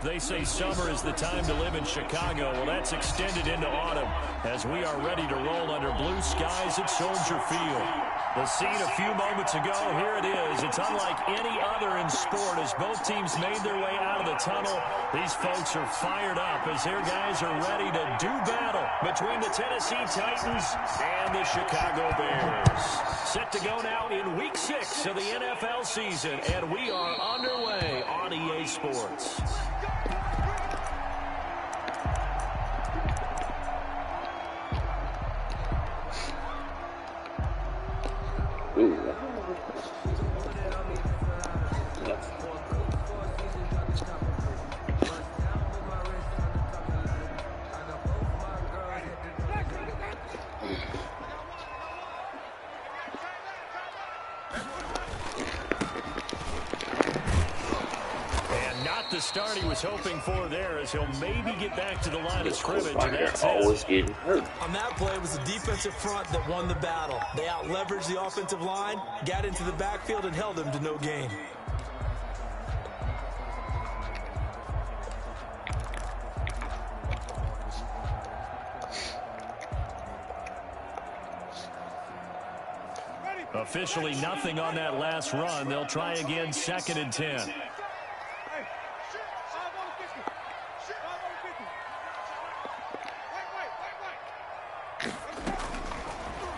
They say summer is the time to live in Chicago. Well, that's extended into autumn as we are ready to roll under blue skies at Soldier Field. The scene a few moments ago, here it is. It's unlike any other in sport as both teams made their way out of the tunnel. These folks are fired up as their guys are ready to do battle between the Tennessee Titans and the Chicago Bears. Set to go now in Week 6 of the NFL season, and we are underway on EA Sports. The start he was hoping for there as he'll maybe get back to the line of scrimmage, and that's always getting hurt. On that play, it was the defensive front that won the battle. They out-leveraged the offensive line, got into the backfield, and held him to no gain. Officially nothing on that last run. They'll try again, 2nd and 10.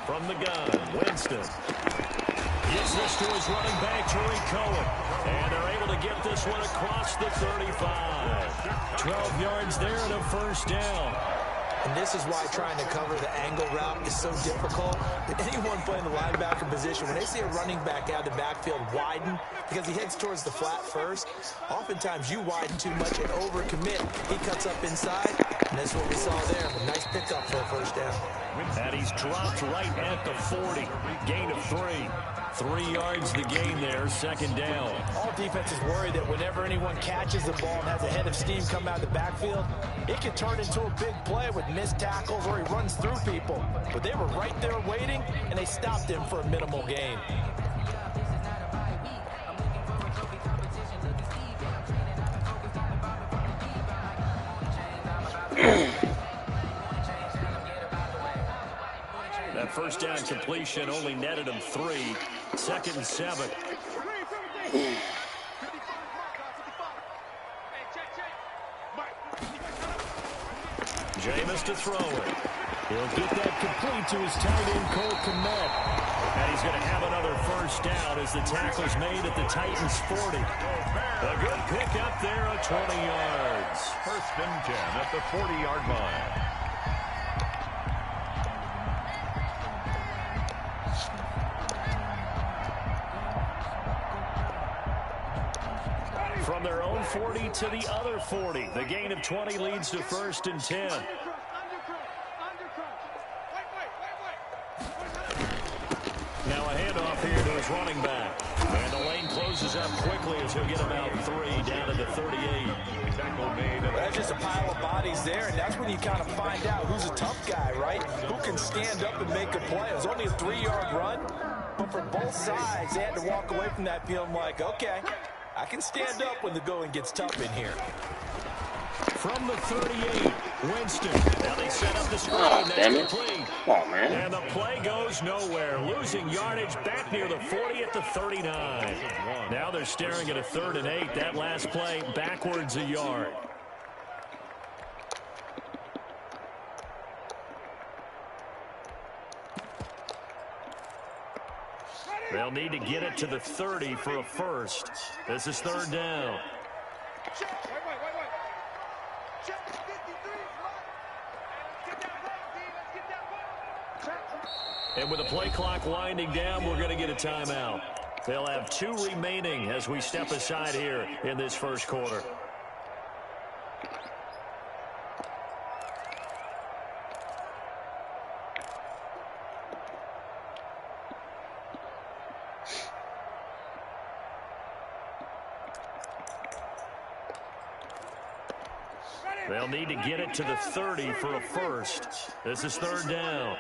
From the gun, Winston. Gives this to his running back, Tariq Cohen. And they're able to get this one across the 35. 12 yards there and a first down. And this is why trying to cover the angle route is so difficult. Anyone playing the linebacker position, when they see a running back out of the backfield widen, because he heads towards the flat first, oftentimes you widen too much and overcommit. He cuts up inside, and that's what we saw there. A nice pickup for a first down. And he's dropped right at the 40. Gain of 3. 3 yards the gain there, 2nd down. All defenses worry that whenever anyone catches the ball and has a head of steam come out of the backfield, it can turn into a big play with missed tackles or he runs through people. But they were right there waiting, and they stopped him for a minimal gain. That first down completion only netted him 3. 2nd and 7. Jameis to throw it. He'll get that complete to his tight end, Cole Kmet. And he's going to have another first down as the tackle's made at the Titans' 40. A good pick up there at 20 yards. 1st and 10 at the 40-yard line. From their own 40 to the other 40. The gain of 20 leads to 1st and 10. Now a handoff here to his running back. And the lane closes up quickly as he'll get about 3 down to the 38. That's just a pile of bodies there, and that's when you kind of find out who's a tough guy, right? Who can stand up and make a play. It was only a 3-yard run, but for both sides, they had to walk away from that feeling like, okay, I can stand up when the going gets tough in here. From the 38, Winston. Now they set up the screen. Oh, damn it. Complete. Come on, man. And the play goes nowhere. Losing yardage back near the 40 at the 39. Now they're staring at a 3rd and 8. That last play backwards a yard. They'll need to get it to the 30 for a first. This is 3rd down. And with the play clock winding down, we're going to get a timeout. They'll have 2 remaining as we step aside here in this first quarter. They'll need to get it to the 30 for a first. This is 3rd down.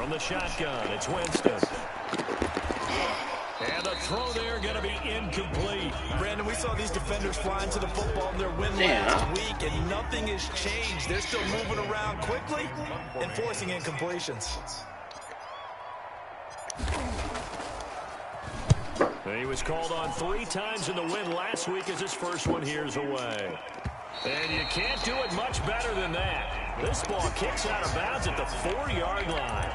From the shotgun, it's Winston. And the throw there going to be incomplete. Brandon, we saw these defenders flying to the football in their win last week, and nothing has changed. They're still moving around quickly and forcing incompletions. He was called on 3 times in the win last week as his first one here's away. And you can't do it much better than that. This ball kicks out of bounds at the 4-yard line.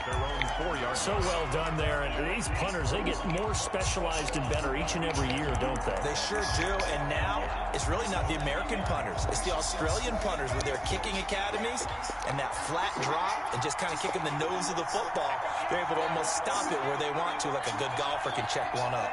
So well done there. And these punters, they get more specialized and better each and every year, don't they? They sure do. And now it's really not the American punters. It's the Australian punters with their kicking academies and that flat drop and just kind of kicking the nose of the football. They're able to almost stop it where they want to, like a good golfer can check one up.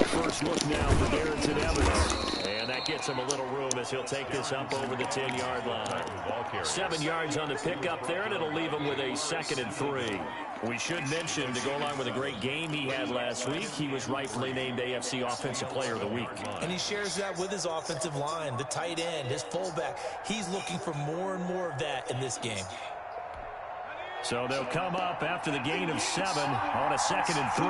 First look now for Darrington Evans. And that gets him a little room as he'll take this up over the 10-yard line. 7 yards on the pickup there, and it'll leave him with a 2nd and 3. We should mention, to go along with a great game he had last week, he was rightfully named AFC Offensive Player of the Week. And he shares that with his offensive line, the tight end, his fullback. He's looking for more and more of that in this game. So they'll come up after the gain of 7 on a 2nd and 3.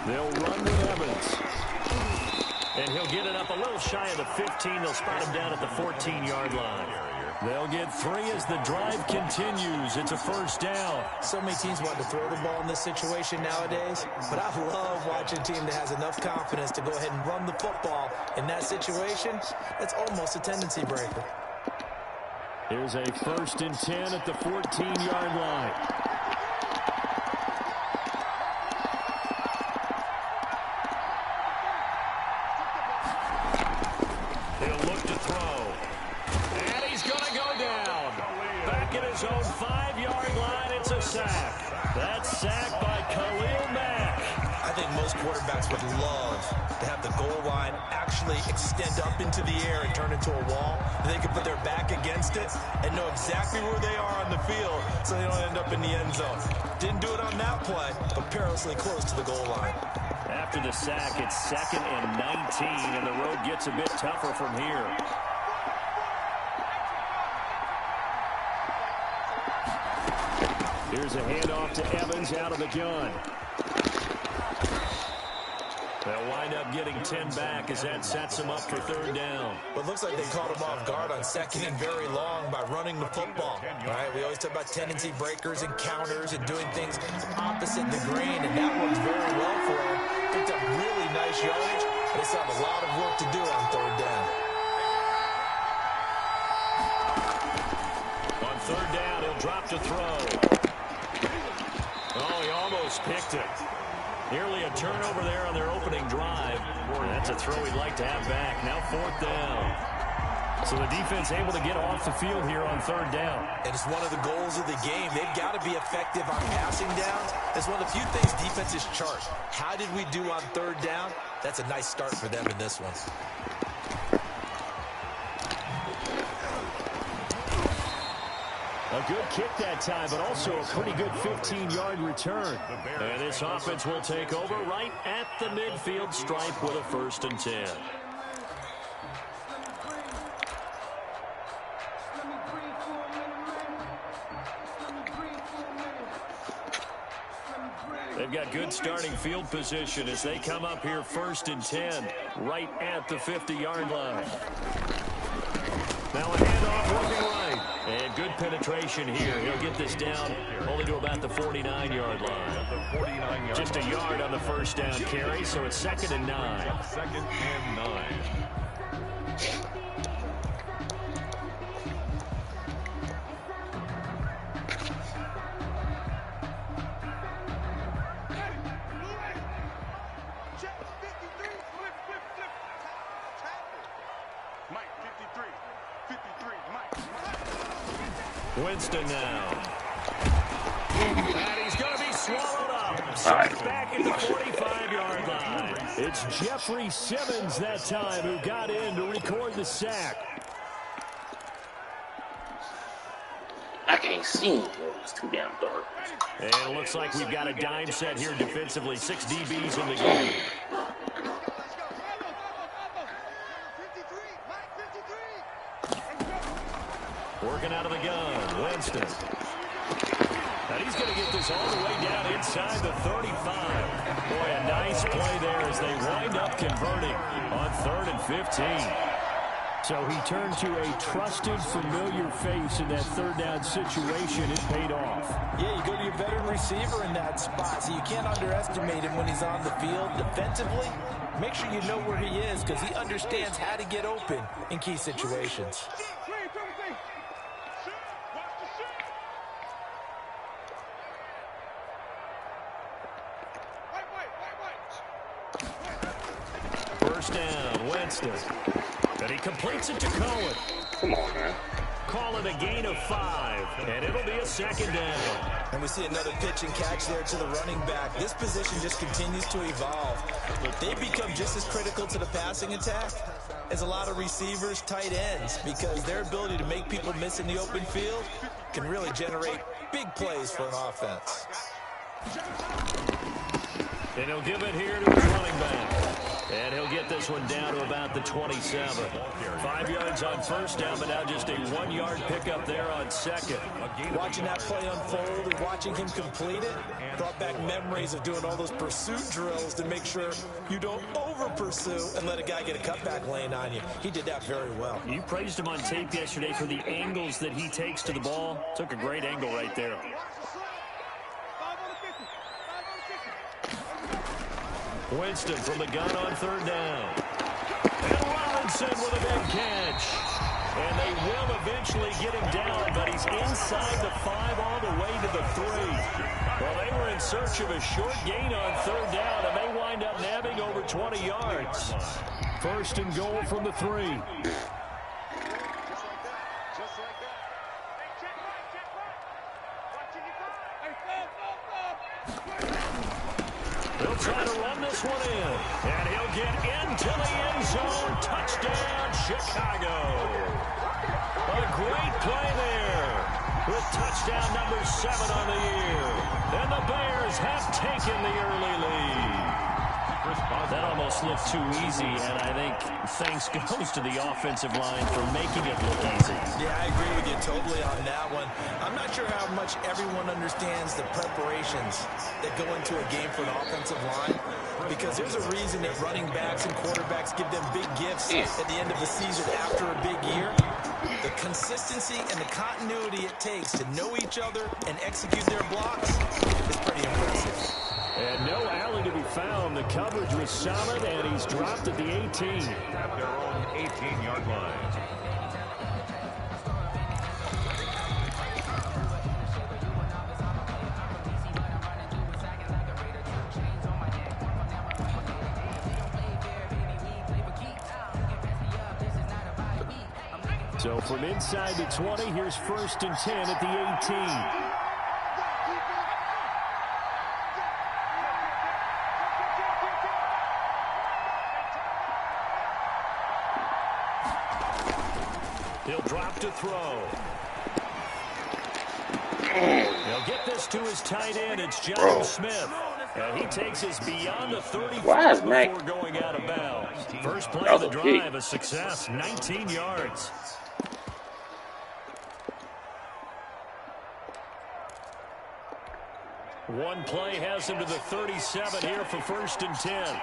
They'll run with Evans. And he'll get it up a little shy of the 15. They'll spot him down at the 14-yard line. They'll get 3 as the drive continues. It's a first down. So many teams want to throw the ball in this situation nowadays, but I love watching a team that has enough confidence to go ahead and run the football in that situation. It's almost a tendency breaker. Here's a 1st and 10 at the 14-yard line. Zone 5-yard line, it's a sack. That's sacked by Khalil Mack. I think most quarterbacks would love to have the goal line actually extend up into the air and turn into a wall. They can put their back against it and know exactly where they are on the field so they don't end up in the end zone. Didn't do it on that play, but perilously close to the goal line. After the sack, it's 2nd and 19, and the road gets a bit tougher from here. Here's a handoff to Evans out of the gun. They'll wind up getting 10 back as that sets them up for 3rd down. But it looks like they caught him off guard on 2nd and very long by running the football. All right, we always talk about tendency breakers and counters and doing things opposite the grain, and that works very well for him. Picked up really nice yardage, but they still have a lot of work to do on 3rd down. On 3rd down, he'll drop to throw. Oh, he almost picked it. Nearly a turnover there on their opening drive. That's a throw he'd like to have back. Now 4th down. So the defense able to get off the field here on 3rd down. And it's one of the goals of the game. They've got to be effective on passing downs. That's one of the few things defenses chart. How did we do on 3rd down? That's a nice start for them in this one. A good kick that time, but also a pretty good 15-yard return. And this offense will take over right at the midfield stripe with a 1st and 10. They've got good starting field position as they come up here 1st and 10, right at the 50-yard line. Now a handoff looking right. And good penetration here. He'll get this down only to about the 49-yard line. Just a yard on the 1st down carry, so it's 2nd and 9. 2nd and 9. Winston now. And he's going to be swallowed up. Sacked back at the 45-yard line. It's Jeffrey Simmons that time who got in to record the sack. I can't see. It's too damn dark. And it looks like we've got a dime set here defensively. 6 DBs in the game. Working out of the gun, Winston. And he's going to get this all the way down inside the 35. Boy, a nice play there as they wind up converting on 3rd and 15. So he turned to a trusted, familiar face in that 3rd down situation. It paid off. Yeah, you go to your veteran receiver in that spot, so you can't underestimate him when he's on the field defensively. Make sure you know where he is because he understands how to get open in key situations. First down, Winston. And he completes it to Cohen. Come on, man. Call it a gain of 5, and it'll be a 2nd down. And we see another pitch and catch there to the running back. This position just continues to evolve. They've become just as critical to the passing attack as a lot of receivers, tight ends, because their ability to make people miss in the open field can really generate big plays for an offense. And he'll give it here to his running back. And he'll get this one down to about the 27. 5 yards on first down, but now just a 1-yard pickup there on 2nd. Watching that play unfold and watching him complete it brought back memories of doing all those pursuit drills to make sure you don't over-pursue and let a guy get a cutback lane on you. He did that very well. You praised him on tape yesterday for the angles that he takes to the ball. Took a great angle right there. Winston from the gun on 3rd down. And Robinson with a big catch. And they will eventually get him down, but he's inside the 5 all the way to the 3. Well, they were in search of a short gain on 3rd down, and they wind up nabbing over 20 yards. 1st and goal from the 3. He'll try to run this one in, and he'll get into the end zone. Touchdown, Chicago. A great play there with touchdown number 7 on the year. And the Bears have taken the early lead. That almost looked too easy, and I think thanks goes to the offensive line for making it look easy. Yeah, I agree with you totally on that one. I'm not sure how much everyone understands the preparations that go into a game for an offensive line, because there's a reason that running backs and quarterbacks give them big gifts at the end of the season after a big year. The consistency and the continuity it takes to know each other and execute their blocks is pretty impressive. And no alley to be found. The coverage was solid, and he's dropped at the 18. At their own 18-yard line. So from inside the 20, here's 1st and 10 at the 18. He'll drop to throw. He'll get this to his tight end. It's John Smith. And he takes us beyond the 35 before going out of bounds. First play of the drive, a success, 19 yards. One play has him to the 37 here for 1st and 10.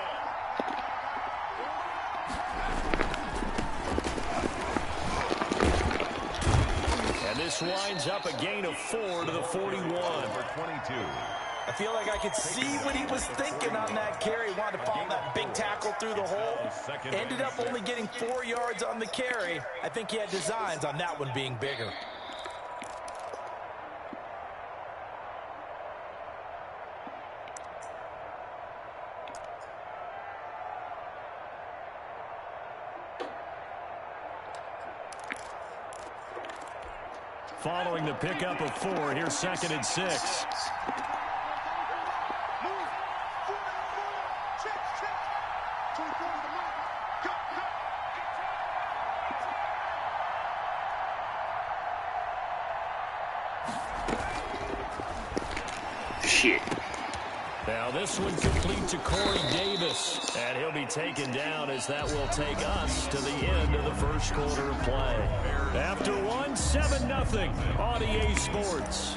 This winds up a gain of 4 to the 41. For 22. I feel like I could see what he was thinking on that carry. Wanted to follow that big tackle through the hole. Ended up only getting 4 yards on the carry. I think he had designs on that one being bigger. Following the pickup of 4, here's 2nd and 6. this one complete to Corey Davis. And he'll be taken down as that will take us to the end of the first quarter of play. After one, 7-0 on EA Sports.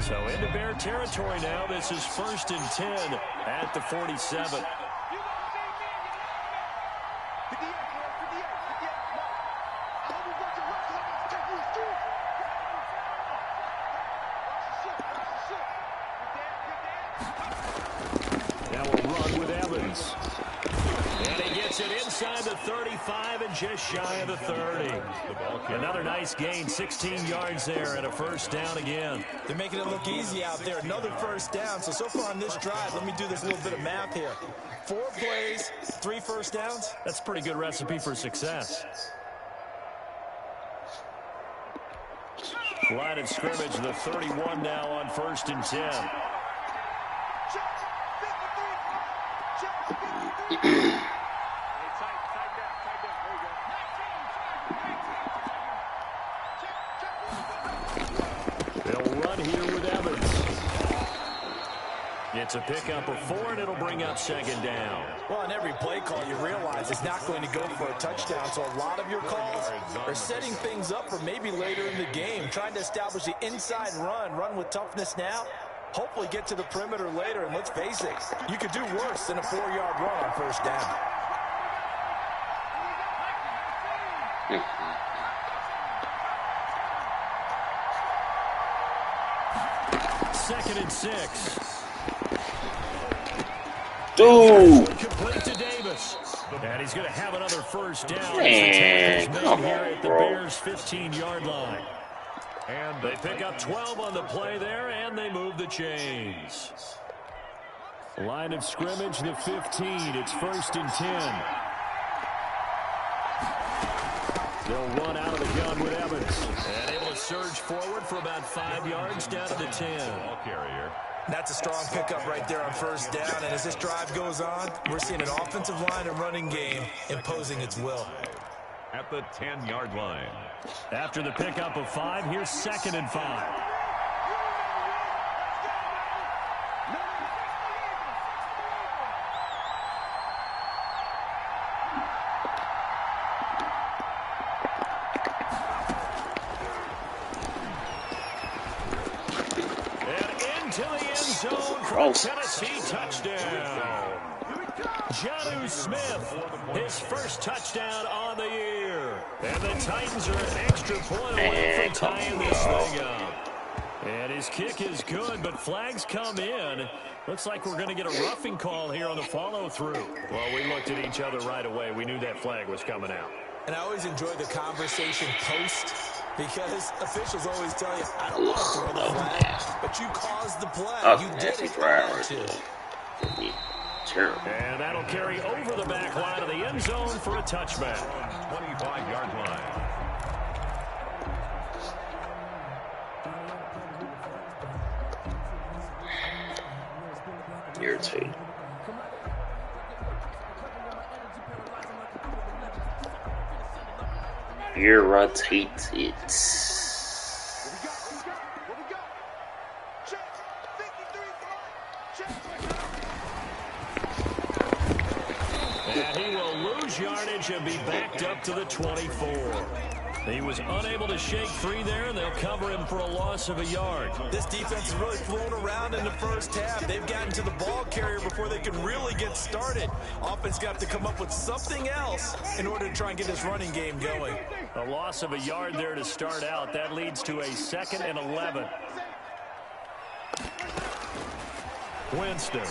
So into Bear territory now. This is 1st and 10 at the 47. Now we'll run with Evans. And he gets it inside the 35 and just shy of the 30. Another nice gain, 16 yards there and a first down again. They're making it look easy out there. Another first down. So far on this drive, let me do this little bit of math here. 4 plays, 3 first downs. That's a pretty good recipe for success. Line of scrimmage, the 31 now on 1st and 10. They'll run here with Evans. It's a pickup of 4, and it'll bring up 2nd down. Well, on every play call, you realize it's not going to go for a touchdown. So a lot of your calls are setting things up for maybe later in the game, trying to establish the inside run with toughness now. Hopefully get to the perimeter later, and let's face it, you could do worse than a 4-yard run on first down. Second and 6. Dude! Complete to Davis. And he's going to have another first down. Man, come here on, at the bro. Bears' 15-yard line. And they pick up 12 on the play there, and they move the chains. Line of scrimmage, the 15. It's 1st and 10. They'll run out of the gun with Evans. And able to surge forward for about 5 yards down to the 10. Ball carrier. That's a strong pickup right there on first down. And as this drive goes on, we're seeing an offensive line and running game imposing its will. At the 10-yard line. After the pickup of 5, here's 2nd and 5. And into the end zone for a Tennessee touchdown. Jonnu Smith, his first touchdown on the year. And the Titans are an extra point away from tying this thing up. And his kick is good, but flags come in. Looks like we're going to get a roughing call here on the follow-through. Well, we looked at each other right away. We knew that flag was coming out. And I always enjoy the conversation post, because officials always tell you, I don't want to throw the flag, but you caused the play. You did it. Terrible. And that'll carry over the back line of the end zone for a touchback. 25-yard line. Irritating. Irritated. And he will lose yardage and be backed up to the 24. He was unable to shake free there, and they'll cover him for a loss of a yard. This defense is really flown around in the first half. They've gotten to the ball carrier before they can really get started. Offense got to come up with something else in order to try and get this running game going. A loss of a yard there to start out. That leads to a 2nd and 11. Winston.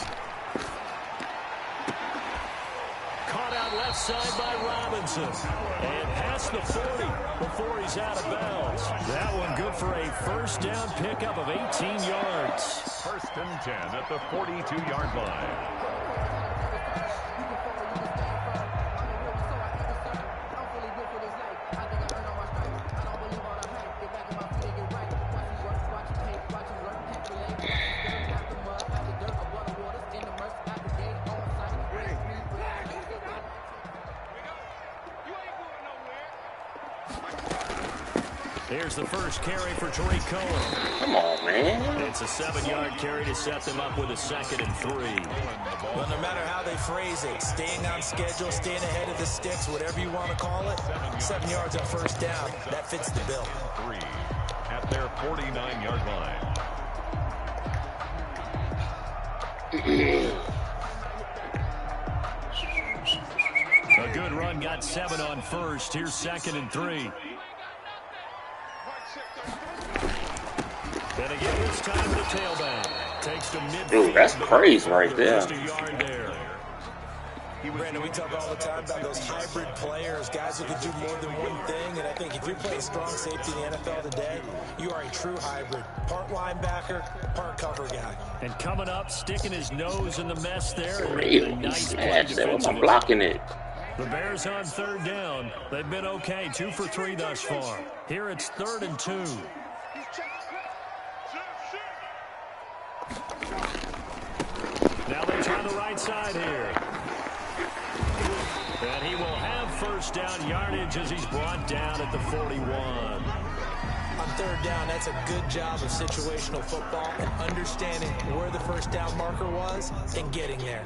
Caught out left side by Robinson. And past the 40 before he's out of bounds. That one good for a first down pickup of 18 yards. 1st and 10 at the 42-yard line. Here's the first carry for Tariq Cohen. Come on, man. It's a 7-yard carry to set them up with a 2nd and 3. Well, no matter how they phrase it, staying on schedule, staying ahead of the sticks, whatever you want to call it, 7 yards on first down, that fits the bill. 3 at their 49-yard line. A good run, got 7 on first. Here's 2nd and 3. And again, this time the tailback takes to midfield. Dude, that's crazy right there. Just a yard there. Brandon, we talk all the time about those hybrid players, guys who can do more than one thing, and I think if you play strong safety in the NFL today, you are a true hybrid. Part linebacker, part cover guy. And coming up, sticking his nose in the mess there. Real, he smashed that. I'm blocking it. The Bears on 3rd down. They've been okay, 2 for 3 thus far. Here it's 3rd and 2. Now they try the right side here. And he will have first down yardage as he's brought down at the 41. On 3rd down, that's a good job of situational football and understanding where the first down marker was and getting there.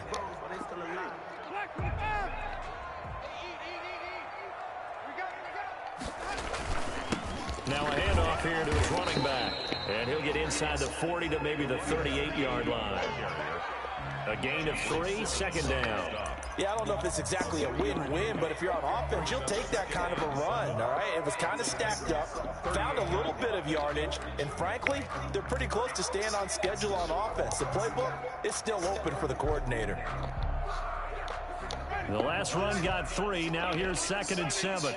Now a handoff here to his running back. And he'll get inside the 40 to maybe the 38-yard line. A gain of 3, 2nd down. Yeah, I don't know if it's exactly a win-win, but if you're on offense, you'll take that kind of a run, all right? It was kind of stacked up, found a little bit of yardage, and frankly, they're pretty close to staying on schedule on offense. The playbook is still open for the coordinator. The last run got 3. Now here's 2nd and 7.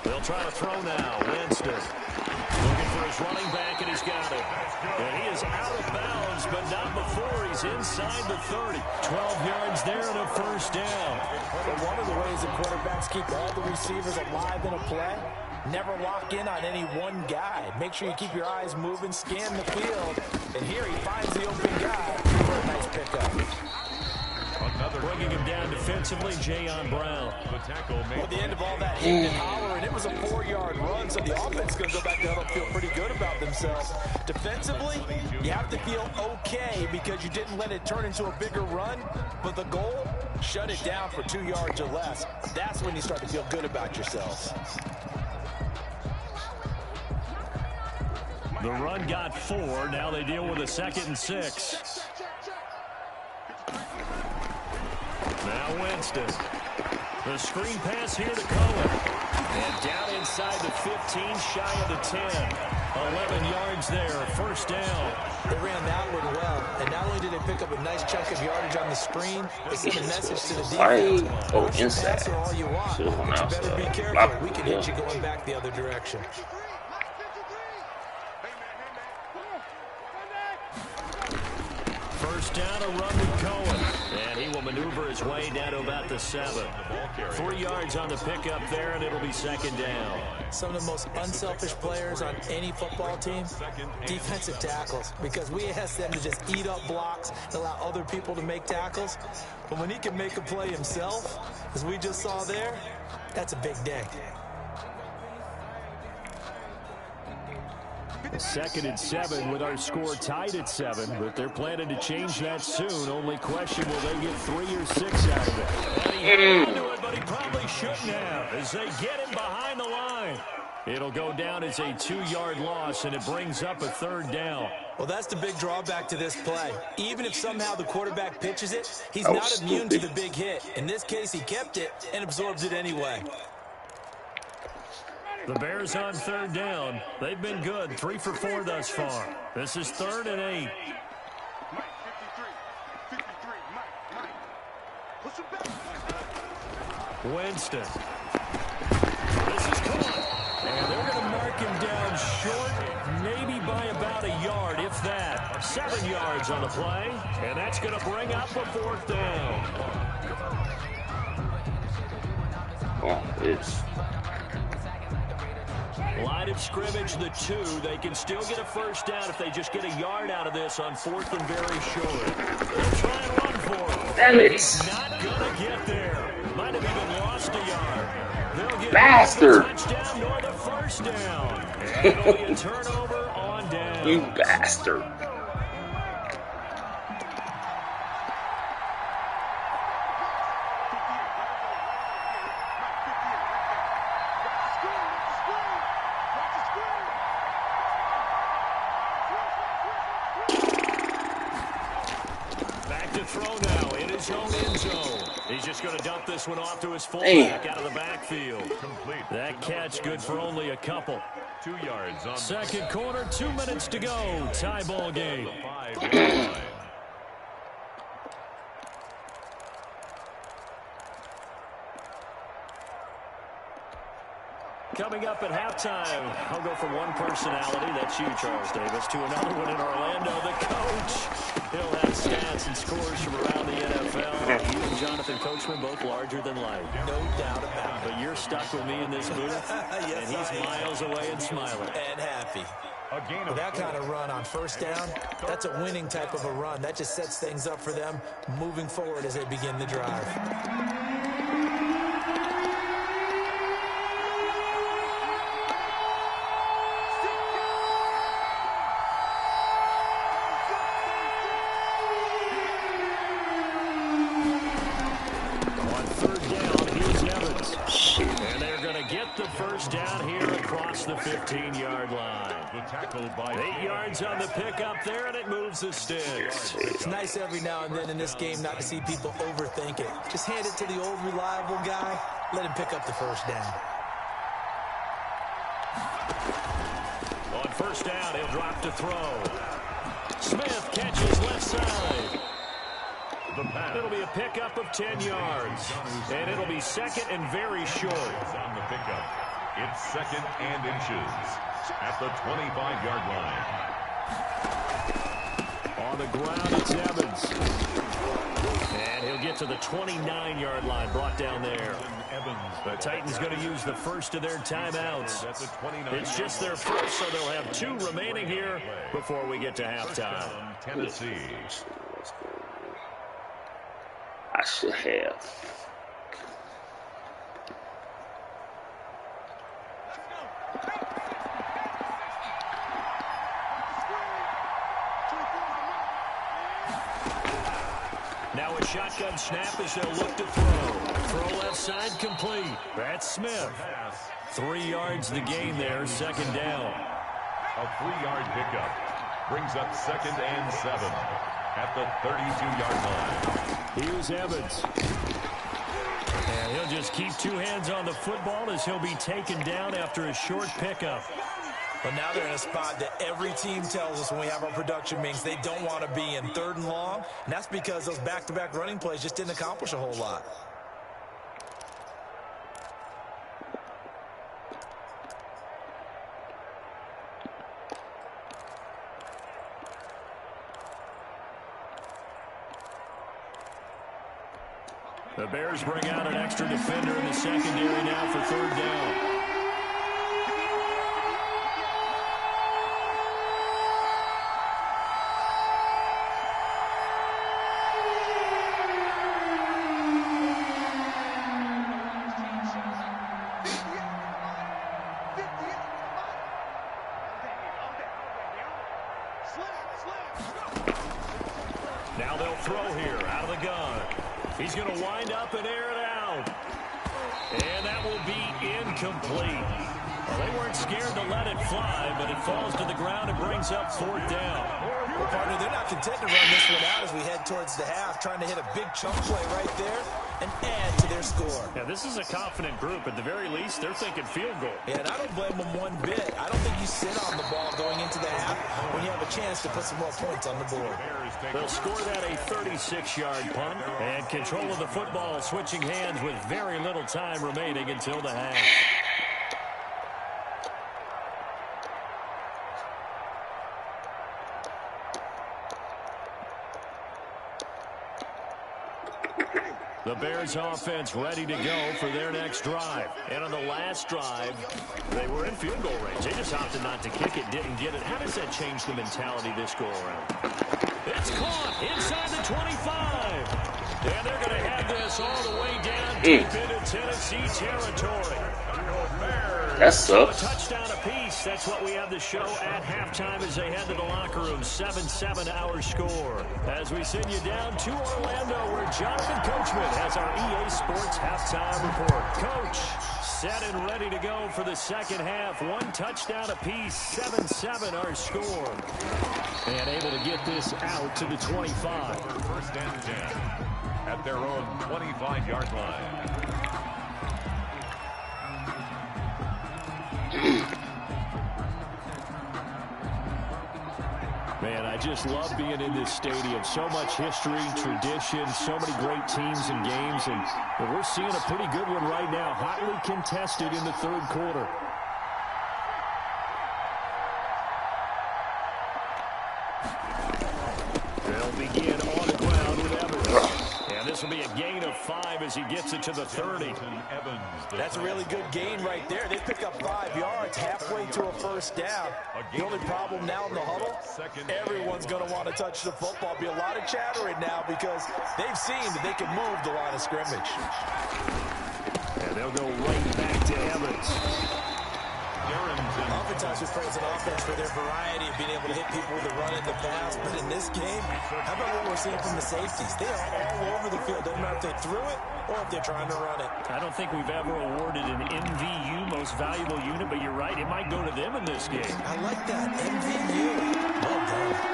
They'll try to throw now. Winston looking for his running back, and he's got it. And he is out of bounds, but not before he's inside the 30. 12 yards there and a first down. But one of the ways that quarterbacks keep all the receivers alive in a play, never lock in on any one guy. Make sure you keep your eyes moving, scan the field, and here he finds the open guy for a nice pickup. Bringing him down defensively, Jayon Brown. Well, at the end of all that hitting and hollering, it was a 4-yard run, so the offense is going to go back to huddle and feel pretty good about themselves. Defensively, you have to feel okay because you didn't let it turn into a bigger run, but the goal, shut it down for 2 yards or less. That's when you start to feel good about yourselves. The run got 4. Now they deal with a 2nd and 6. Now Winston. The screen pass here to Cohen. And down inside the 15, shy of the 10. 11 yards there, first down. They ran that one well, and not only did they pick up a nice chunk of yardage on the screen, they sent a message to the defense. Oh, inside. Pass all you want, Should've went but you better be outside. careful. We can hit you going back the other direction. First down, a run with Cohen. And he will maneuver his way down to about the 7. 3 yards on the pickup there, and it'll be 2nd down. Some of the most unselfish players on any football team, defensive tackles, because we ask them to just eat up blocks and allow other people to make tackles. But when he can make a play himself, as we just saw there, that's a big day. 2nd and 7 with our score tied at 7, but they're planning to change that soon. Only question, will they get 3 or 6 out of it? And he held onto it, but he probably shouldn't have as they get him behind the line. It'll go down as a 2-yard loss, and it brings up a 3rd down. Well, that's the big drawback to this play. Even if somehow the quarterback pitches it, he's not immune to the big hit. In this case, he kept it and absorbs it anyway. The Bears on 3rd down. They've been good, 3 for 4 thus far. This is 3rd and 8. Winston. This is caught. And they're going to mark him down short, maybe by about a yard, if that. 7 yards on the play, and that's going to bring up a 4th down. Oh, it's... Line of scrimmage, the 2. They can still get a first down if they just get a yard out of this on 4th and very short. They'll try and run for it. Damn it. He's not going to get there. Might have even lost a yard. bastard. Touchdown nor the first down. And it'll be a turnover on down. You bastard. Back to throw now in his own end zone. He's just going to dump this one off to his fullback out of the backfield. Complete. That catch good for only a couple. 2 yards on Second quarter, 2 minutes to go. Tie ball game. 5 yard line. Coming up at halftime, I'll go from one personality, that's you, Charles Davis, to another one in Orlando, the coach. He'll have stats and scores from around the NFL. You and Jonathan Coachman both larger than life. No doubt about it. But you're stuck with me in this booth, Yes, and he's miles away and smiling. And happy. A gain of With that kind of run on first down, that's a winning type of a run. That just sets things up for them moving forward as they begin the drive. Down here across the 15-yard line. the tackle by 8 yards on the pickup there, and it moves the sticks. It's nice every now and then in this game not to see people overthink it. Just hand it to the old reliable guy. Let him pick up the first down. On first down, he'll drop to throw. Smith catches left side. It'll be a pickup of 10 yards. And it'll be second and very short. On the pickup. It's second and inches at the 25-yard line. On the ground, it's Evans. And he'll get to the 29-yard line, brought down there. The Titans going to use the first of their timeouts. It's just their first, so they'll have 2 remaining here before we get to halftime. Tennessee. I should have. Now a shotgun snap as they'll look to throw. Throw left side complete. That's Smith. 3 yards the gain there, second down. A 3-yard pickup brings up second and 7 at the 32-yard line. Here's Evans. And he'll just keep 2 hands on the football as he'll be taken down after a short pickup. But now they're in a spot that every team tells us when we have our production meetings they don't want to be in, 3rd and long. And that's because those back-to-back running plays just didn't accomplish a whole lot. The Bears bring out an extra defender in the secondary now for 3rd down. Now they'll throw here out of the gun. He's going to wind up and air it out. And that will be incomplete. Well, they weren't scared to let it fly, but it falls to the ground and brings up 4th down. Well, partner, they're not content to run this one out as we head towards the half, trying to hit a big chunk play right there and add to their score. Now, this is a confident group. At the very least, they're thinking field goal. Yeah, and I don't blame them one bit. I don't think you sit on the ball going into the half when you have a chance to put some more points on the board. They'll score that a 36-yard punt, and control of the football switching hands with very little time remaining until the half. The Bears offense ready to go for their next drive. And on the last drive, they were in field goal range. They just opted not to kick it, didn't get it. How does that change the mentality this go around? It's caught inside the 25. And they're going to have this all the way down deep into Tennessee territory. That sucks. A touchdown apiece. That's what we have to show at halftime as they head to the locker room. 7-7 our score. As we send you down to Orlando, where Jonathan Coachman has our EA Sports halftime report. Coach, set and ready to go for the second half. One touchdown apiece. 7-7 our score. And able to get this out to the 25. First and 10 at their own 25-yard line. Man, I just love being in this stadium. So much history, tradition, so many great teams and games. And we're seeing a pretty good one right now. Hotly contested in the third quarter. They'll begin on the ground with Evans. And this will be a gain of 5 as he gets it to the 30. That's a really good gain right there. They pick up 5 yards halfway to a first down. The only problem now in the huddle, everyone's going to want to touch the football. Be a lot of chattering now because they've seen that they can move the line of scrimmage. And they'll go right back to Evans. Oftentimes we praise an offense for their variety of being able to hit people with the run and the pass. But in this game, how about what we're seeing from the safeties? They are all over the field. Doesn't matter if they threw it or if they're trying to run it. I don't think we've ever awarded an MVU, most valuable unit, but you're right. It might go to them in this game. I like that. MVU. Well done.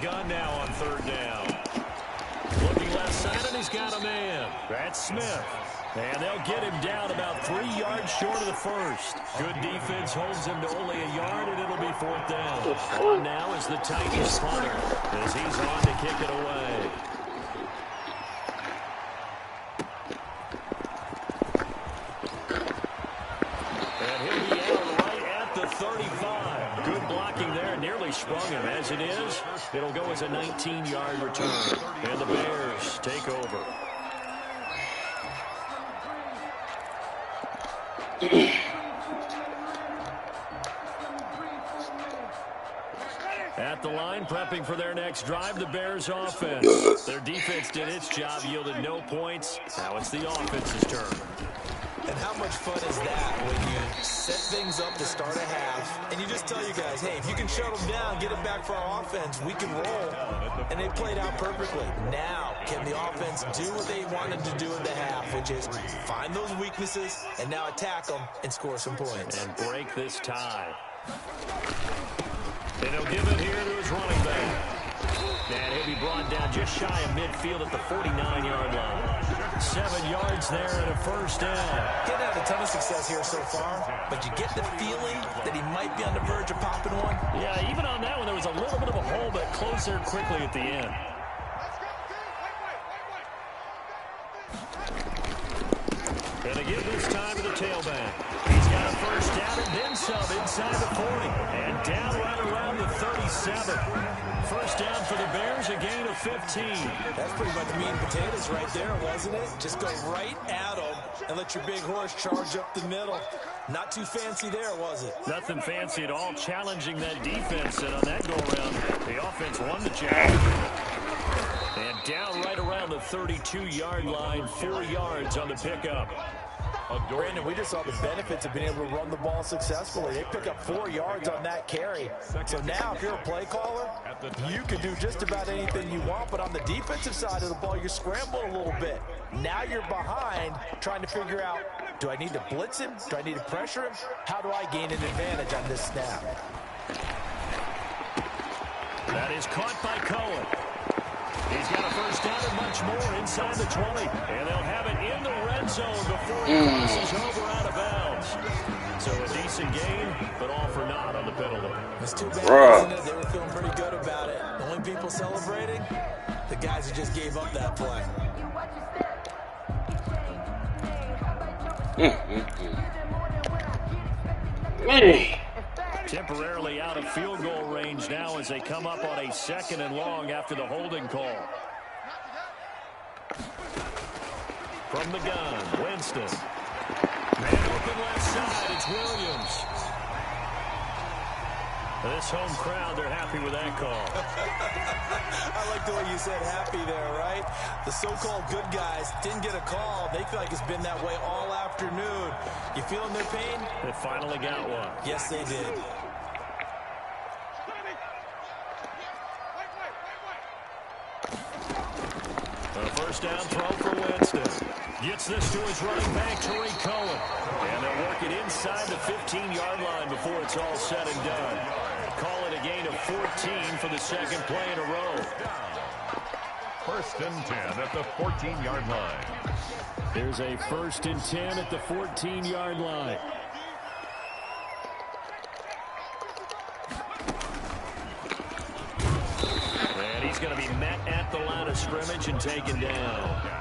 Gun now on third down. Looking left side, and he's got a man. That's Smith. And they'll get him down about 3 yards short of the first. Good defense holds him to only a yard, and it'll be fourth down. On now is the Titans punter as he's on to kick it away. And he'll be out right at the 35. Good blocking there. Nearly sprung him. As it is, it'll go as a 19-yard return. And the Bears take over. At the line, prepping for their next drive, the Bears offense. Their defense did its job, yielded no points. Now it's the offense's turn. And how much fun is that when you set things up to start a half, and you just tell you guys, hey, if you can shut them down, get it back for our offense, we can roll. And they played out perfectly. Now, can the offense do what they wanted to do in the half, which is find those weaknesses and now attack them and score some points. And break this tie. And he'll give it here to his running back. And he'll be brought down just shy of midfield at the 49-yard line. 7 yards there and a first down. Getting had a ton of success here so far, but you get the feeling that he might be on the verge of popping one. Yeah, even on that one, there was a little bit of a hole, but closed there quickly at the end. And again this time to the tailback. He's got a first down and then some inside the 40. And down right around the 37. First down for the Bears, a gain of 15. That's pretty much meat and potatoes right there, wasn't it? Just go right at them and let your big horse charge up the middle. Not too fancy there, was it? Nothing fancy at all, challenging that defense. And on that go-around, the offense won the challenge. And down right around the 32-yard line, 4 yards on the pickup. Brandon, we just saw the benefits of being able to run the ball successfully. They pick up 4 yards on that carry. So now, if you're a play caller, you can do just about anything you want. But on the defensive side of the ball, you're scrambling a little bit. Now you're behind, trying to figure out, do I need to blitz him? Do I need to pressure him? How do I gain an advantage on this snap? That is caught by Cohen. He's got a first down and much more inside the 20. And they'll have it in the red zone before he crosses over out of bounds. So a decent gain, but all for naught on the penalty. It's too bad, isn't it? They were feeling pretty good about it. The only people celebrating, the guys who just gave up that play. Temporarily out of field goal range now as they come up on a 2nd and long after the holding call. From the gun, Winston. Man open left side, it's Williams. This home crowd, they're happy with that call. I like the way you said happy there, right? The so-called good guys didn't get a call. They feel like it's been that way all afternoon. You feeling their pain? They finally got one. Yes, they did. A first down throw for Winston. Gets this to his running back, Tariq Cohen. And they'll work it inside the 15-yard line before it's all said and done. Call it a gain of 14 for the second play in a row. First and 10 at the 14-yard line. There's a first and 10 at the 14-yard line. And he's going to be met at the line of scrimmage and taken down.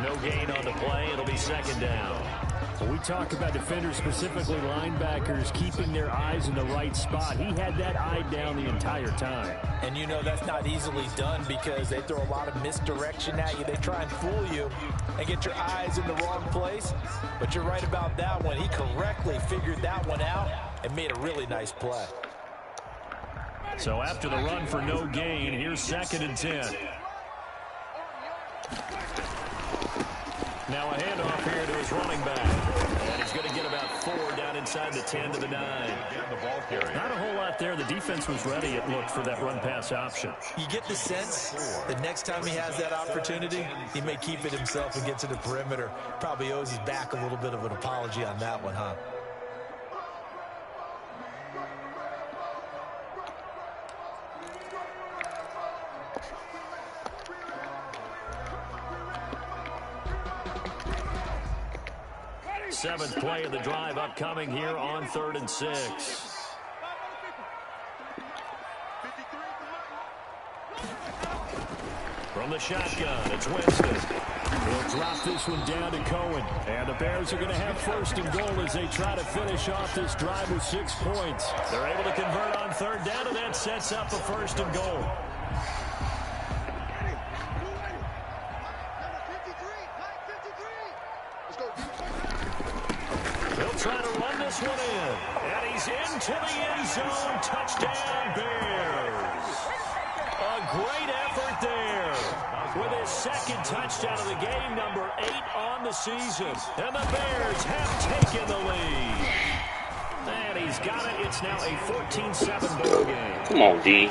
No gain on the play. It'll be second down. Well, we talk about defenders, specifically linebackers, keeping their eyes in the right spot. He had that eye down the entire time. And you know that's not easily done because they throw a lot of misdirection at you. They try and fool you and get your eyes in the wrong place. But you're right about that one. He correctly figured that one out and made a really nice play. So after the run for no gain, here's second and 10. Now a handoff here to his running back. And he's going to get about 4 down inside the 10 to the 9. Not a whole lot there. The defense was ready, it looked, for that run-pass option. You get the sense that next time he has that opportunity, he may keep it himself and get to the perimeter. Probably owes his back a little bit of an apology on that one, huh? Seventh play of the drive upcoming here on 3rd and 6. From the shotgun, it's Winston. He'll drop this one down to Cohen. And the Bears are going to have first and goal as they try to finish off this drive with 6 points. They're able to convert on 3rd down, and that sets up a first and goal. Trying to run this one in. And he's into the end zone. Touchdown, Bears. A great effort there. With his second touchdown of the game, number 8 on the season. And the Bears have taken the lead. And he's got it. It's now a 14-7 ball game. Come on, D.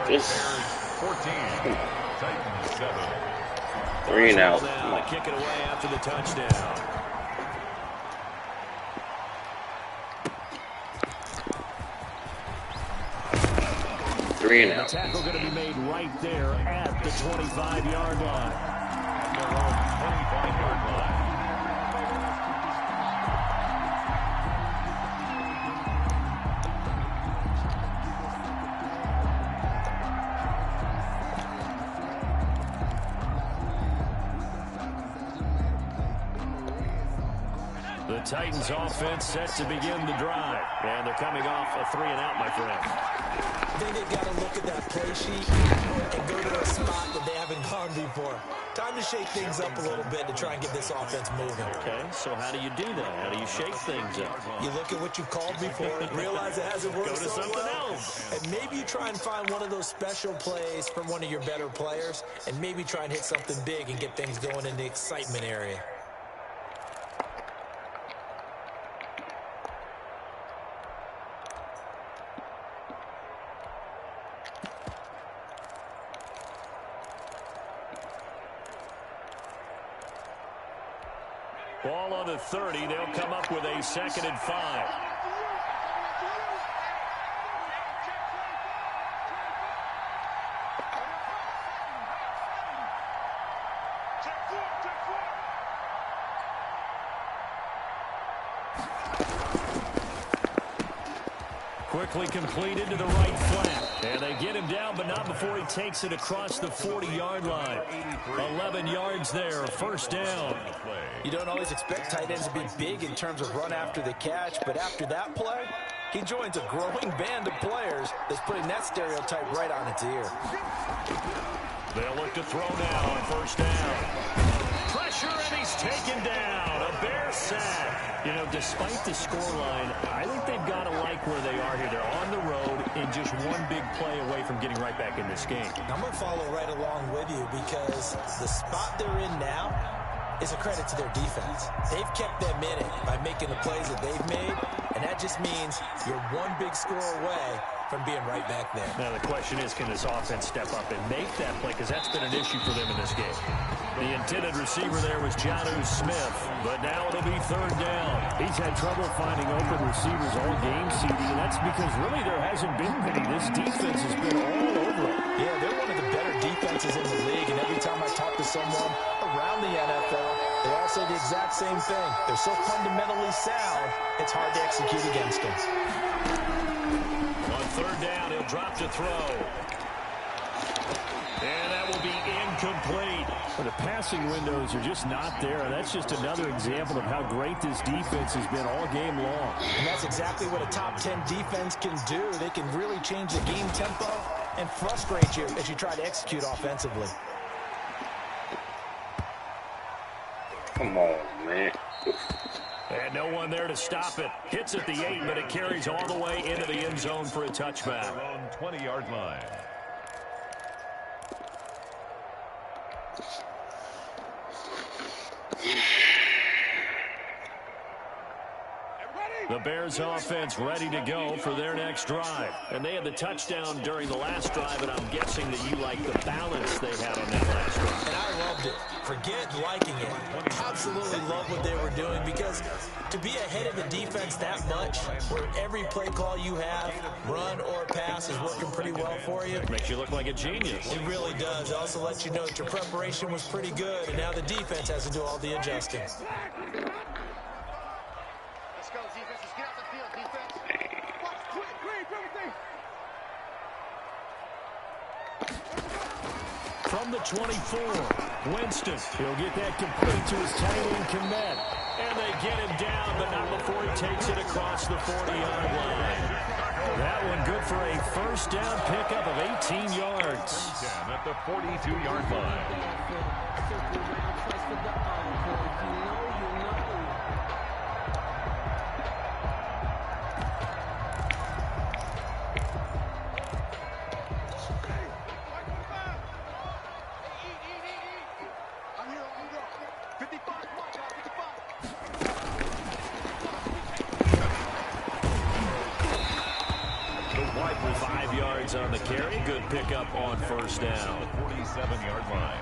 Just 14. Titans 7. 3 and out. Now, kick it away after the touchdown. The tackle going to be made right there at the 25-yard line. Their own 25-yard line. The Titans offense set to begin the drive. And they're coming off a 3 and out, my friend. I think they've got to look at that play sheet and go to a spot that they haven't gone before. Time to shake things up a little bit to try and get this offense moving. Okay, so how do you do that? How do you shake things up? You look at what you've called before, realize it hasn't worked Go to so something well, else. and maybe you try and find one of those special plays from one of your better players, and maybe try and hit something big and get things going in the excitement area. Ball on the 30. They'll come up with a 2nd and 5. Quickly completed to the right flat. And they get him down, but not before he takes it across the 40-yard line. 11 yards there, first down. You don't always expect tight ends to be big in terms of run after the catch, but after that play, he joins a growing band of players that's putting that stereotype right on its ear. They'll look to throw now on first down. pressure, and he's taken down. A Bear sack. You know, despite the scoreline, I think they've got to like where they are here. They're on the road and just one big play away from getting right back in this game. I'm going to follow right along with you because the spot they're in now is a credit to their defense. They've kept them in it by making the plays that they've made, and that just means you're one big score away from being right back there. Now the question is, can this offense step up and make that play? Because that's been an issue for them in this game. The intended receiver there was Jonnu Smith, but now it'll be third down. He's had trouble finding open receivers all game, CD, and that's because really there hasn't been many. This defense has been all over it. Yeah, they're one of the better defenses in the league, and every time I talk to someone around the NFL, they all say the exact same thing. They're so fundamentally sound, it's hard to execute against them. On third down, he'll drop to throw. And that will be incomplete. Well, the passing windows are just not there, and that's just another example of how great this defense has been all game long. And that's exactly what a top 10 defense can do. They can really change the game tempo and frustrate you as you try to execute offensively. Come on, man. And no one there to stop it. Hits at the 8, but it carries all the way into the end zone for a touchback. Their own 20-yard line. The Bears offense ready to go for their next drive. And they had the touchdown during the last drive, and I'm guessing that you like the balance they had on that last drive. And I loved it. Forget liking it. Absolutely love what they were doing, because to be ahead of the defense that much, where every play call you have, run or pass, is working pretty well for you. Makes you look like a genius. It really does. It also lets you know that your preparation was pretty good, and now the defense has to do all the adjusting. From the 24, Winston. He'll get that complete to his tight end, Kmet. And they get him down, but not before he takes it across the 40-yard line. That one good for a first down pickup of 18 yards. At the 42-yard line. On the carry, good pickup on first down. 47-yard line.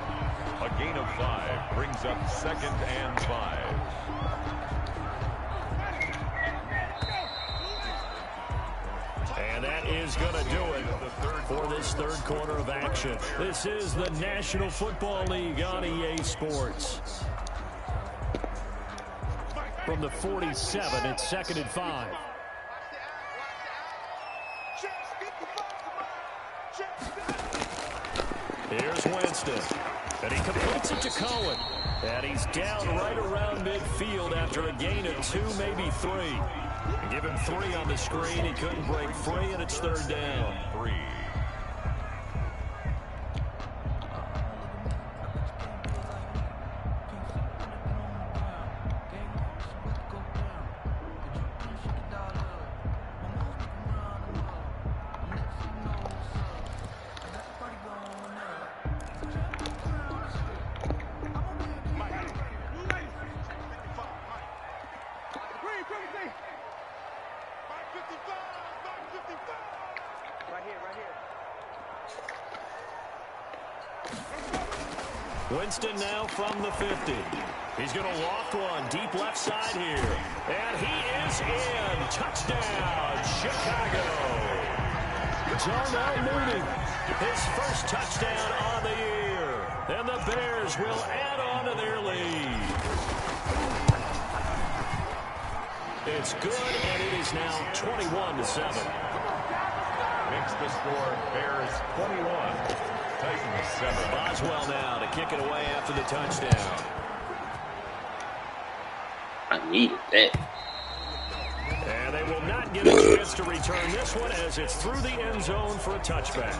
A gain of 5 brings up 2nd and 5. And that is going to do it for this third quarter of action. This is the National Football League on EA Sports. From the 47, it's 2nd and 5. Here's Winston, and he completes it to Cohen. And he's down right around midfield after a gain of 2, maybe 3. And give him 3 on the screen. He couldn't break free, and it's third down. 3. Winston now from the 50. He's going to loft one deep left side here. And he is in. Touchdown, Chicago. Darnell Mooney, his first touchdown on the year. And the Bears will add on to their lead. It's good, and it is now 21-7. Makes the score Bears 21. Titans 7. Boswell now to kick it away after the touchdown. I needed that. And they will not get a chance to return this one as it's through the end zone for a touchback.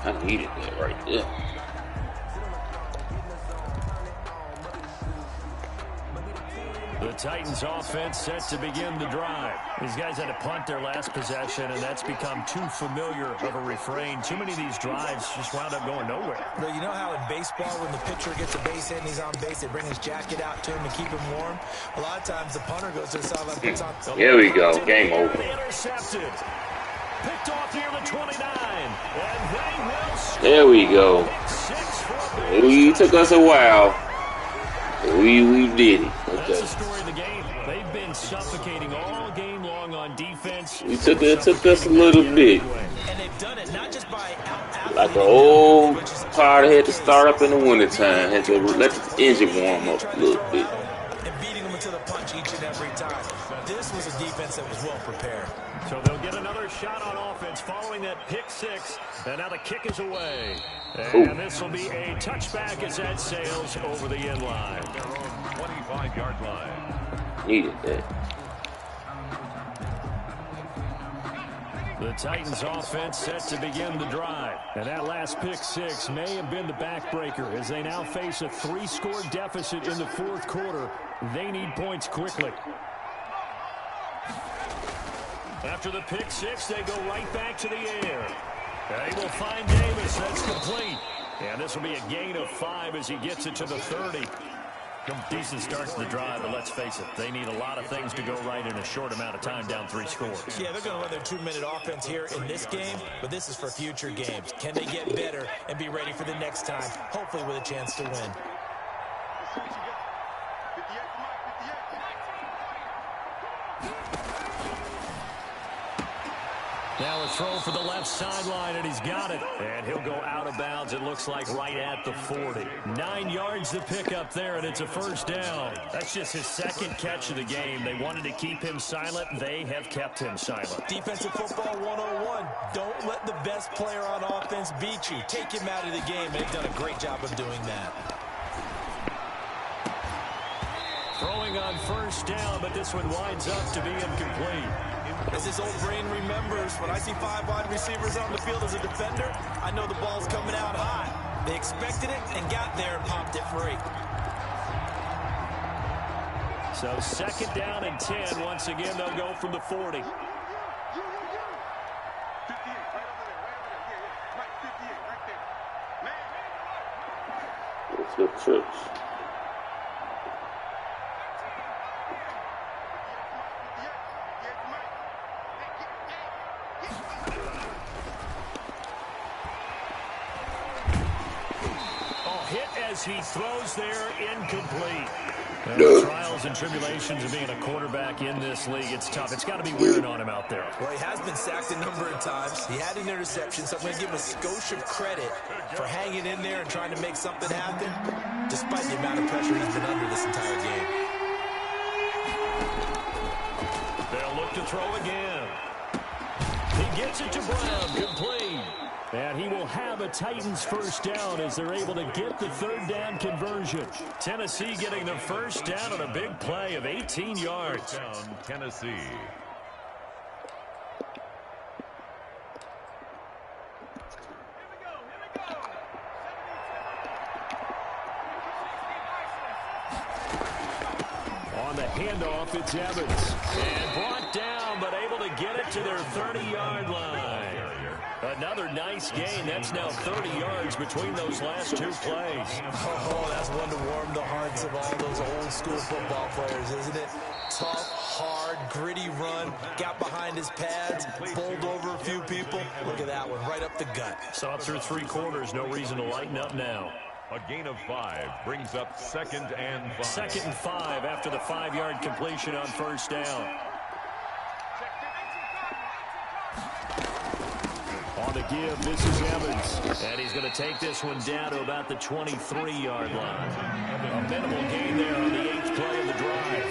I needed that right there. The Titans offense set to begin the drive. These guys had to punt their last possession, and that's become too familiar of a refrain. Too many of these drives just wound up going nowhere. Well, you know how in baseball, when the pitcher gets a base hit and he's on base, they bring his jacket out to him to keep him warm? A lot of times the punter goes to the sideline, puts on... Here we go. Game over. Intercepted. Picked off near the 29. And they will score. There we go. It took us a while. We did it. That's the story of the game. They've been suffocating all game long on defense. It took us a little bit. And they've done it not just by Like an old car that had to start up in the wintertime. Had to let the engine warm up a little bit. And beating them to the punch each and every time. This was a defense that was well prepared. So they'll get another shot on offense following that pick six. And now the kick is away. And this will be a touchback as that sails over the end line. Their own 25-yard line. Needed that. The Titans offense set to begin the drive. And that last pick six may have been the backbreaker as they now face a 3-score deficit in the fourth quarter. They need points quickly. After the pick six, they go right back to the air. They will find Davis. That's complete. And this will be a gain of 5 as he gets it to the 30. Decent start to the drive, but let's face it, they need a lot of things to go right in a short amount of time, down 3 scores. Yeah, they're going to run their 2-minute offense here in this game, but this is for future games. Can they get better and be ready for the next time, hopefully with a chance to win? Now a throw for the left sideline, and he's got it. And he'll go out of bounds, it looks like right at the 40. 9 yards to pick up there, and it's a first down. That's just his second catch of the game. They wanted to keep him silent. They have kept him silent. Defensive football 101. Don't let the best player on offense beat you. Take him out of the game. They've done a great job of doing that. Throwing on first down, but this one winds up to be incomplete. As his old brain remembers, when I see 5 wide receivers on the field as a defender, I know the ball's coming out high. They expected it and got there and popped it free. So second down and 10. Once again, they'll go from the 40. Let's go trips. As he throws there, incomplete. The trials and tribulations of being a quarterback in this league, it's tough. It's got to be wearing on him out there. Well, he has been sacked a number of times. He had an interception, so I'm going to give him a skosh of credit for hanging in there and trying to make something happen, despite the amount of pressure he's been under this entire game. They'll look to throw again. He gets it to Brown, complete. And he will have a Titans first down as they're able to get the third down conversion. Tennessee getting the first down on a big play of 18 yards. Down Tennessee. On the handoff, it's Evans. And brought down, but able to get it to their 30-yard line. Another nice gain. That's now 30 yards between those last 2 plays. Oh, that's one to warm the hearts of all those old-school football players, isn't it? Tough, hard, gritty run. Got behind his pads, bowled over a few people. Look at that one, right up the gut. Saw through 3 quarters. No reason to lighten up now. A gain of 5 brings up 2nd and 5. 2nd and 5 after the 5-yard completion on first down. On the give, this is Evans. And he's going to take this one down to about the 23-yard line. A minimal gain there on the 8th play of the drive.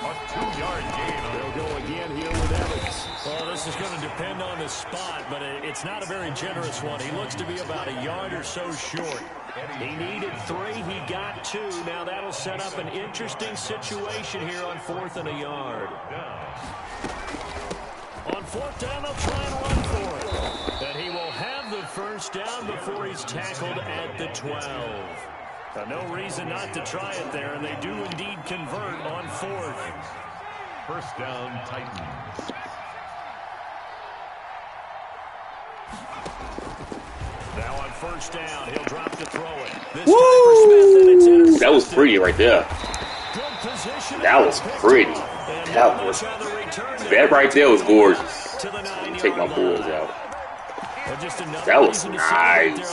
A 2-yard gain. They'll go again here with Evans. Well, this is going to depend on the spot, but it's not a very generous one. He looks to be about a yard or so short. He needed 3. He got 2. Now that'll set up an interesting situation here on 4th and a yard. On 4th down, they'll try and run for it. And he will have the first down before he's tackled at the 12. No reason not to try it there, and they do indeed convert on 4th. First down, Titans. Now on first down, he'll drop to throw it. This time for Smith, and it's intercepted. That was pretty right there. That was pretty. That right there was gorgeous. Take my boys out. That was nice.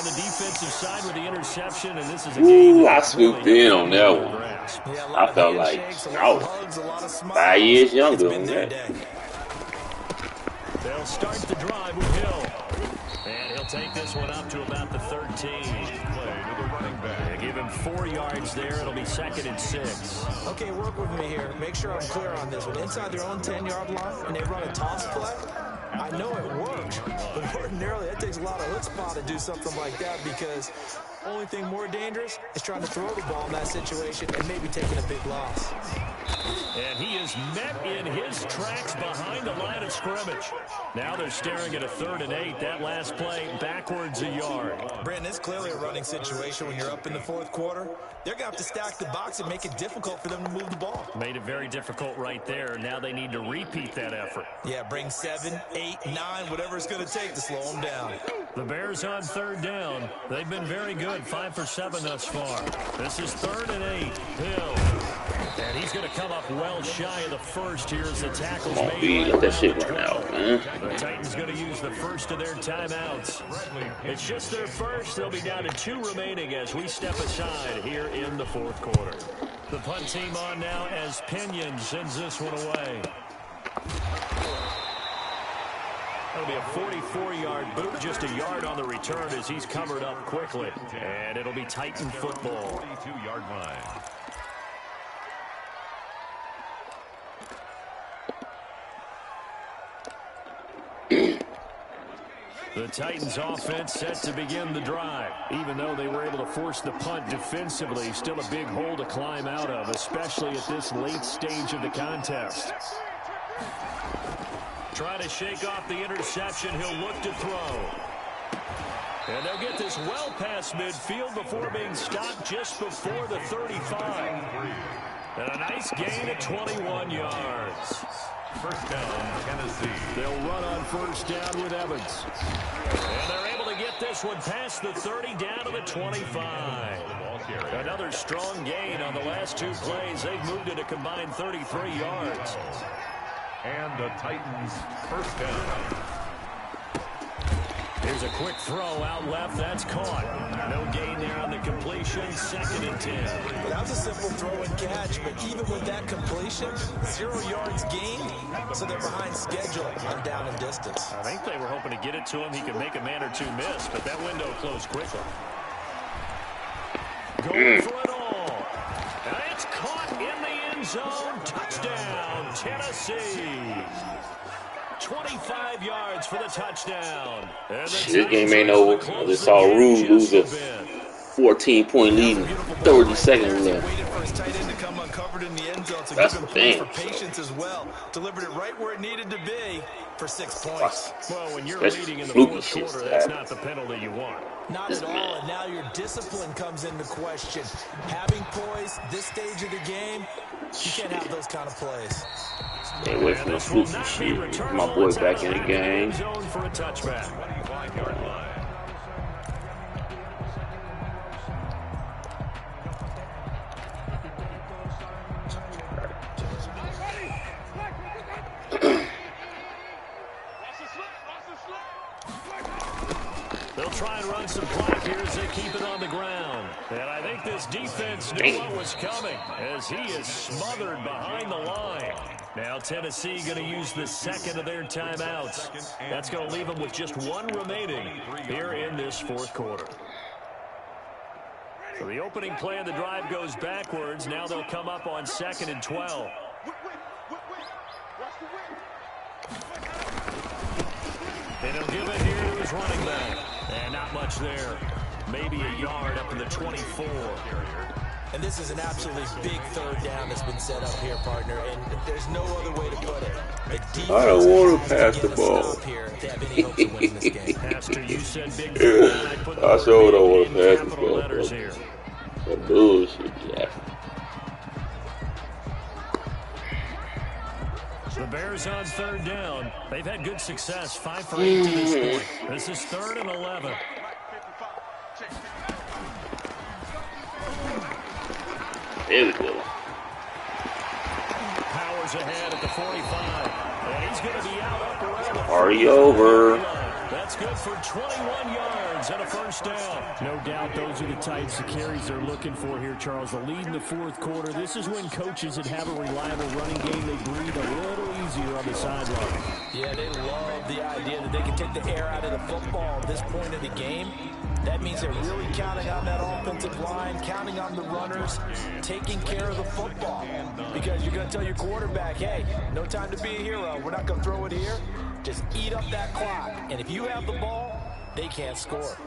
Ooh, I swooped in on that one. I felt like I was 5 years younger on that. They'll start the drive with Hill. And he'll take this one up to about the 13. Play to the running back. They give him 4 yards there. It'll be 2nd and 6. Okay, work with me here. Make sure I'm clear on this one. Inside their own 10-yard line, and they run a toss play, I know it works, but ordinarily that takes a lot of chutzpah to do something like that, because the only thing more dangerous is trying to throw the ball in that situation and maybe taking a big loss. And he is met in his tracks behind the line of scrimmage. Now they're staring at a 3rd and 8. That last play backwards a yard. Brandon, it's clearly a running situation when you're up in the 4th quarter. They're going to have to stack the box and make it difficult for them to move the ball. Made it very difficult right there. Now they need to repeat that effort. Yeah, bring 7, 8, 9, whatever it's going to take to slow them down. The Bears on 3rd down. They've been very good, 5 for 7 thus far. This is 3rd and 8. Hill. And he's going to come up well shy of the first here as the tackle's made. Let that shit run out, man. The Titans going to use the first of their timeouts. It's just their first. They'll be down to 2 remaining as we step aside here in the 4th quarter. The punt team on now as Pinion sends this one away. That'll be a 44-yard boot, just a yard on the return as he's covered up quickly. And it'll be Titan football. 42-yard line. The Titans offense set to begin the drive. Even though they were able to force the punt defensively, still a big hole to climb out of, especially at this late stage of the contest. Trying to shake off the interception, he'll look to throw. And they'll get this well past midfield before being stopped just before the 35. And a nice gain of 21 yards. First down, Tennessee. They'll run on first down with Evans. And they're able to get this one past the 30 down to the 25. Another strong gain on the last 2 plays. They've moved it a combined 33 yards. And the Titans first down. Here's a quick throw out left. That's caught. No gain there on the completion. 2nd and 10. That was a simple throw and catch, but even with that completion, 0 yards gained, so they're behind schedule on down and distance. I think they were hoping to get it to him. He could make a man or 2 miss, but that window closed quickly. Going for it all. And it's caught in the end zone. Touchdown, Tennessee. 25 yards for the touchdown. This game ain't over. I just saw Rude lose a 14-point lead in 30 seconds left. That's the thing. For patience as well. Delivered it right where it needed to be for 6 points. Well, when you're leading in the 4th quarter, that's not the penalty you want. Not at all, and now your discipline comes into question. Having poise this stage of the game, you can't have those kind of plays. Stay away from the fluky shit. My boy back in the game. For a touchback. 25-yard line. They'll try and run some clock here as they keep it on the ground. And I think this defense knew what was coming as he is smothered behind the line. Now Tennessee going to use the 2nd of their timeouts. That's going to leave them with just 1 remaining here in this 4th quarter. So the opening play of the drive goes backwards. Now they'll come up on 2nd and 12. And he'll give it here to his running back. And not much there. Maybe a yard up in the 24. And this is an absolutely big 3rd down that's been set up here, partner. And there's no other way to put it. I don't want to pass the ball. Pastor, you said big 3rd down. I sure don't want to pass the ball. Here. That bullshit, yeah. The Bears on third down. They've had good success, 5 for 8 to this point. This is 3rd and 11. There we go. Powers ahead at the 45. And he's going to be out up around the Party over. That's good for 21 yards and a first down. No doubt those are the types of carries they're looking for here, Charles. The lead in the fourth quarter. This is when coaches that have a reliable running game, they breathe a little easier on the sideline. Yeah, they love the idea that they can take the air out of the football at this point of the game. That means they're really counting on that offensive line, counting on the runners, taking care of the football. Because you're going to tell your quarterback, hey, no time to be a hero. We're not going to throw it here. Just eat up that clock. And if you have the ball, they can't score.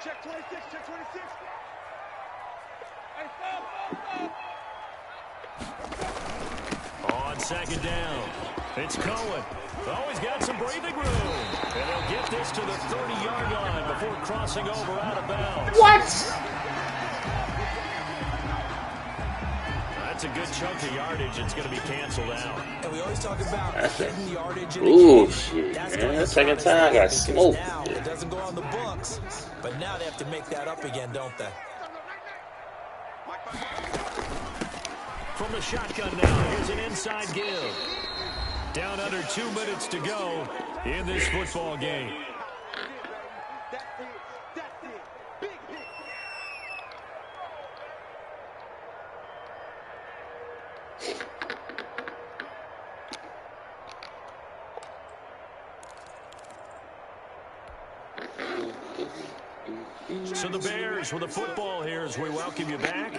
Check 26, check 26. On second down, it's Cohen. Oh, he's got some breathing room. And he'll get this to the 30-yard line before crossing over out of bounds. What? That's a good chunk of yardage. It's going to be canceled out. And we always talk about hidden yardage. Ooh, shit, man. That second time I got smoked. Now it doesn't go on the books, but now they have to make that up again, don't they? From the shotgun now, here's an inside give. Down under 2 minutes to go in this football game. So the Bears with the football here as we welcome you back.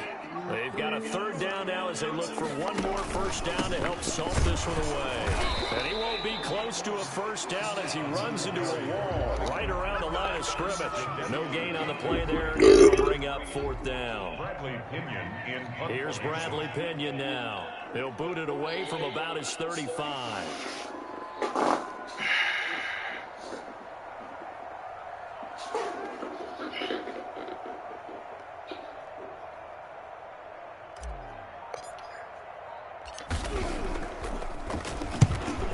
They've got a third down now as they look for one more first down to help salt this one away. And he won't be close to a first down as he runs into a wall right around the line of scrimmage. No gain on the play there. He'll bring up fourth down. Here's Bradley Pinion now. He'll boot it away from about his 35.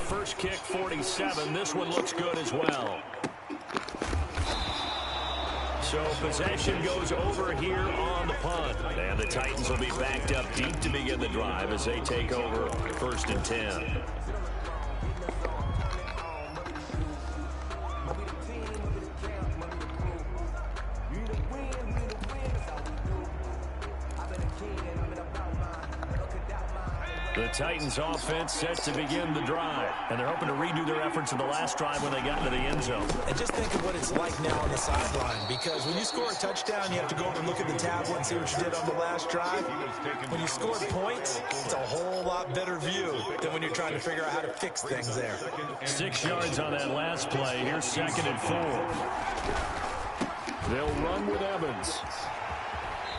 First kick, 47. This one looks good as well. So possession goes over here on the punt. And the Titans will be backed up deep to begin the drive as they take over 1st and 10. The Titans offense set to begin the drive, and they're hoping to redo their efforts in the last drive when they got into the end zone. And just think of what it's like now on the sideline, because when you score a touchdown, you have to go over and look at the tablet and see what you did on the last drive. When you score points, it's a whole lot better view than when you're trying to figure out how to fix things there. 6 yards on that last play. Here's 2nd and 4. They'll run with Evans.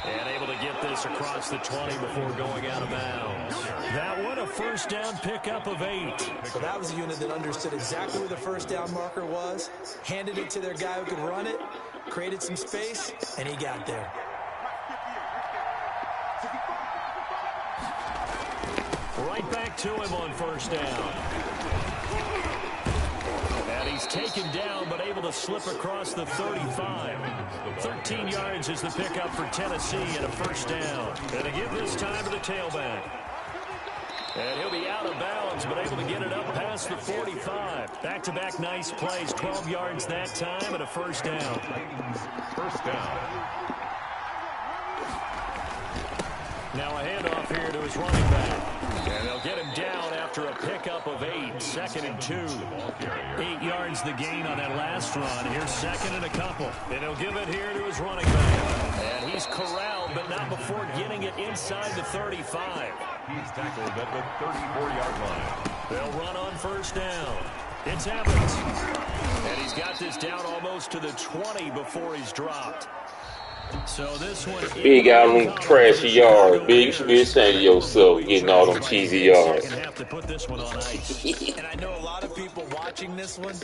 And able to get this across the 20 before going out of bounds. That one a first down pickup of 8. So that was a unit that understood exactly where the first down marker was, handed it to their guy who could run it, created some space, and he got there. Right back to him on first down. And he's taken down, but able to slip across the 35. 13 yards is the pickup for Tennessee and a first down. And to give this time to the tailback. And he'll be out of bounds, but able to get it up past the 45. Back-to-back nice plays, 12 yards that time and a first down. First down. Now a handoff here to his running back. And they'll get him down after a pickup of 8. 2nd and 2. 8 yards the gain on that last run. Here's 2nd and a couple. And he'll give it here to his running back. And he's corralled, but not before getting it inside the 35. He's tackled at the 34-yard line. They'll run on first down. It's Evans. And he's got this down almost to the 20 before he's dropped. So this one, Big out on them trashy yards. Big, you should be ashamed of yourself getting all them cheesy yards. Have to put this one on ice. And I know a lot of people watching this one.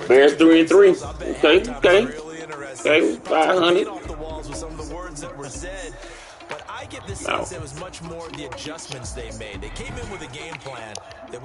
Bears 3-3. Okay. Really interesting. Okay, 500. Off the walls with some of the words that were said. But I get the sense it was much more of the adjustments they made. They came in with a game plan that we